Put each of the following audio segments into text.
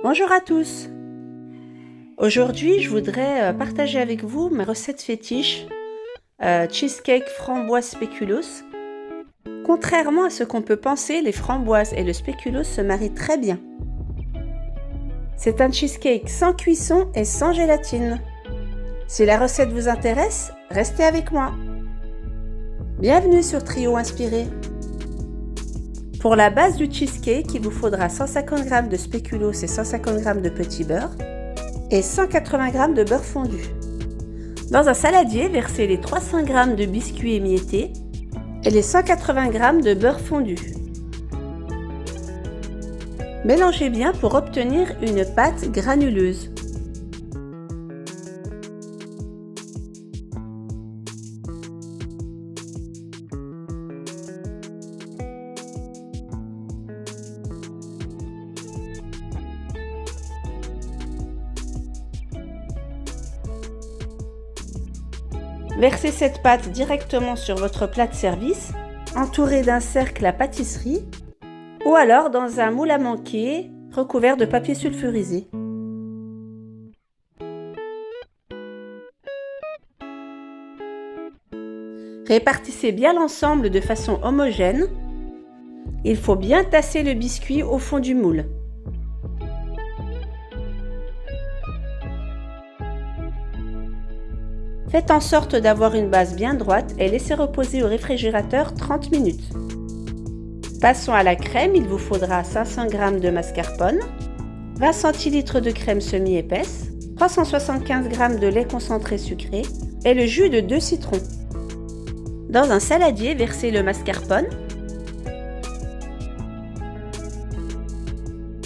Bonjour à tous. Aujourd'hui, je voudrais partager avec vous ma recette fétiche, cheesecake framboise spéculoos. Contrairement à ce qu'on peut penser, les framboises et le spéculoos se marient très bien. C'est un cheesecake sans cuisson et sans gélatine. Si la recette vous intéresse, restez avec moi. Bienvenue sur Trio Inspiré. Pour la base du cheesecake, il vous faudra 150 g de spéculoos et 150 g de petit beurre et 180 g de beurre fondu. Dans un saladier, versez les 300 g de biscuits émiettés et les 180 g de beurre fondu. Mélangez bien pour obtenir une pâte granuleuse. Versez cette pâte directement sur votre plat de service, entouré d'un cercle à pâtisserie, ou alors dans un moule à manquer recouvert de papier sulfurisé. Répartissez bien l'ensemble de façon homogène. Il faut bien tasser le biscuit au fond du moule. Faites en sorte d'avoir une base bien droite et laissez reposer au réfrigérateur 30 minutes. Passons à la crème, il vous faudra 500 g de mascarpone, 20 cl de crème semi-épaisse, 375 g de lait concentré sucré et le jus de 2 citrons. Dans un saladier, versez le mascarpone.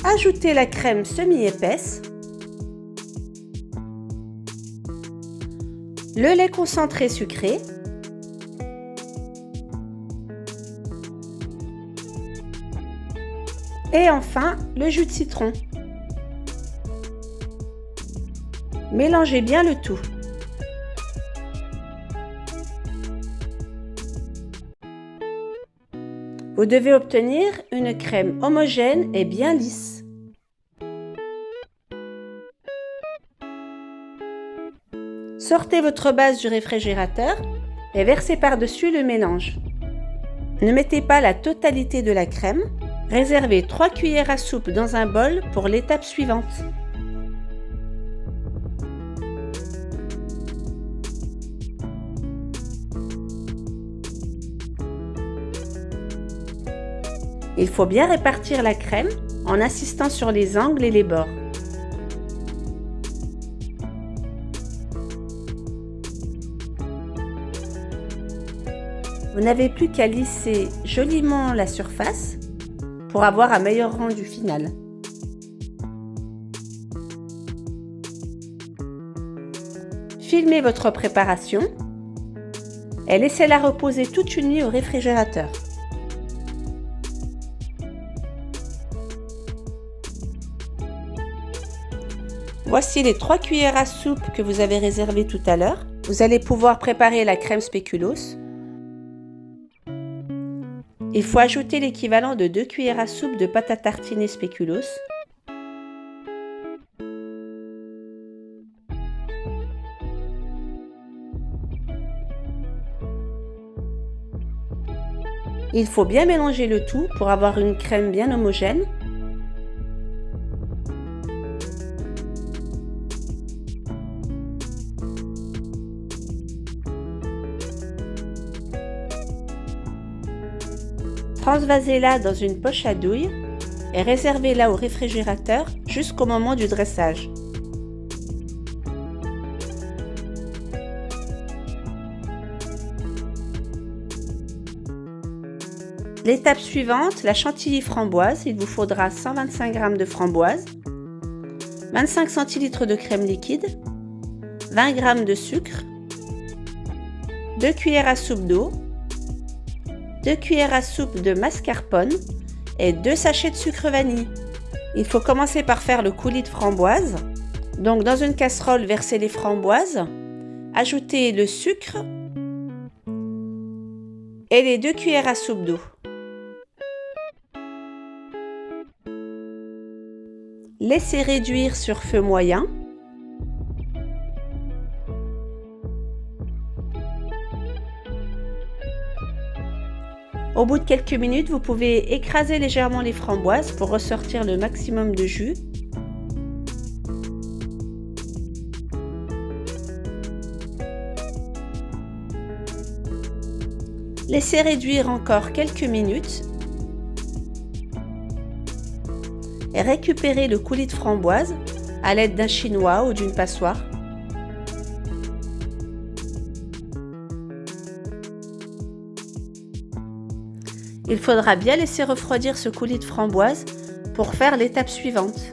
Ajoutez la crème semi-épaisse, le lait concentré sucré, et enfin le jus de citron. Mélangez bien le tout. Vous devez obtenir une crème homogène et bien lisse. Sortez votre base du réfrigérateur et versez par-dessus le mélange. Ne mettez pas la totalité de la crème. Réservez 3 cuillères à soupe dans un bol pour l'étape suivante. Il faut bien répartir la crème en insistant sur les angles et les bords. Vous n'avez plus qu'à lisser joliment la surface pour avoir un meilleur rendu final. Filmez votre préparation et laissez-la reposer toute une nuit au réfrigérateur. Voici les 3 cuillères à soupe que vous avez réservées tout à l'heure. Vous allez pouvoir préparer la crème spéculoos. Il faut ajouter l'équivalent de 2 cuillères à soupe de pâte à tartiner spéculoos. Il faut bien mélanger le tout pour avoir une crème bien homogène. Transvasez-la dans une poche à douille et réservez-la au réfrigérateur jusqu'au moment du dressage. L'étape suivante, la chantilly framboise. Il vous faudra 125 g de framboise, 25 cl de crème liquide, 20 g de sucre, 2 cuillères à soupe d'eau, 2 cuillères à soupe de mascarpone et 2 sachets de sucre vanille. Il faut commencer par faire le coulis de framboise. Donc dans une casserole, versez les framboises, ajoutez le sucre et les 2 cuillères à soupe d'eau. Laissez réduire sur feu moyen. Au bout de quelques minutes, vous pouvez écraser légèrement les framboises pour ressortir le maximum de jus. Laissez réduire encore quelques minutes et récupérez le coulis de framboise à l'aide d'un chinois ou d'une passoire. Il faudra bien laisser refroidir ce coulis de framboise pour faire l'étape suivante.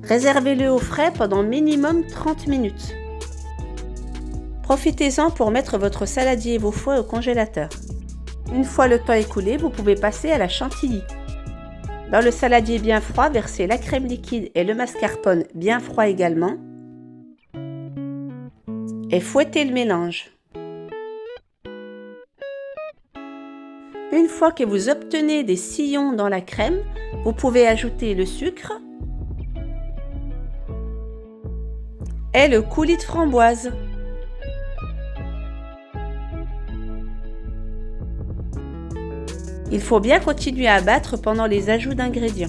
Réservez-le au frais pendant minimum 30 minutes. Profitez-en pour mettre votre saladier et vos fouets au congélateur. Une fois le temps écoulé, vous pouvez passer à la chantilly. Dans le saladier bien froid, versez la crème liquide et le mascarpone bien froid également. Et fouettez le mélange. Une fois que vous obtenez des sillons dans la crème, vous pouvez ajouter le sucre et le coulis de framboise. Il faut bien continuer à battre pendant les ajouts d'ingrédients.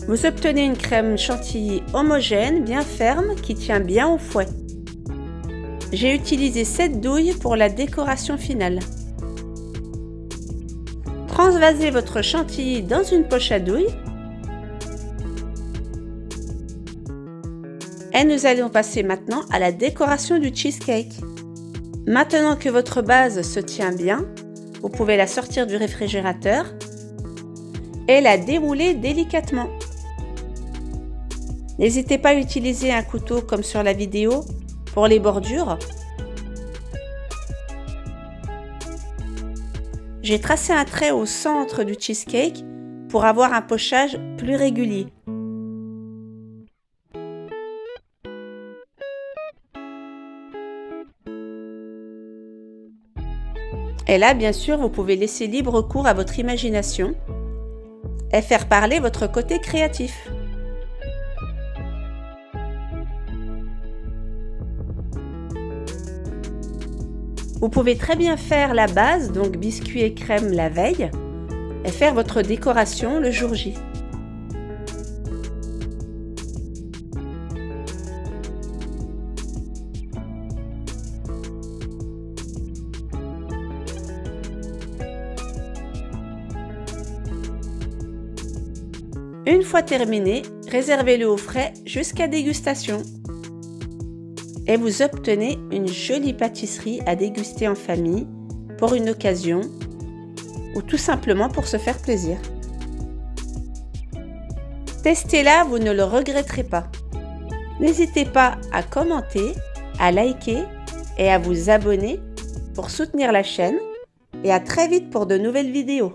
Vous obtenez une crème chantilly homogène, bien ferme, qui tient bien au fouet. J'ai utilisé 7 douilles pour la décoration finale. Transvasez votre chantilly dans une poche à douille. Et nous allons passer maintenant à la décoration du cheesecake. Maintenant que votre base se tient bien, vous pouvez la sortir du réfrigérateur et la dérouler délicatement. N'hésitez pas à utiliser un couteau comme sur la vidéo pour les bordures. J'ai tracé un trait au centre du cheesecake pour avoir un pochage plus régulier. Et là, bien sûr, vous pouvez laisser libre cours à votre imagination et faire parler votre côté créatif. Vous pouvez très bien faire la base, donc biscuit et crème la veille, et faire votre décoration le jour J. Une fois terminé, réservez-le au frais jusqu'à dégustation. Et vous obtenez une jolie pâtisserie à déguster en famille, pour une occasion, ou tout simplement pour se faire plaisir. Testez-la, vous ne le regretterez pas. N'hésitez pas à commenter, à liker et à vous abonner pour soutenir la chaîne. Et à très vite pour de nouvelles vidéos.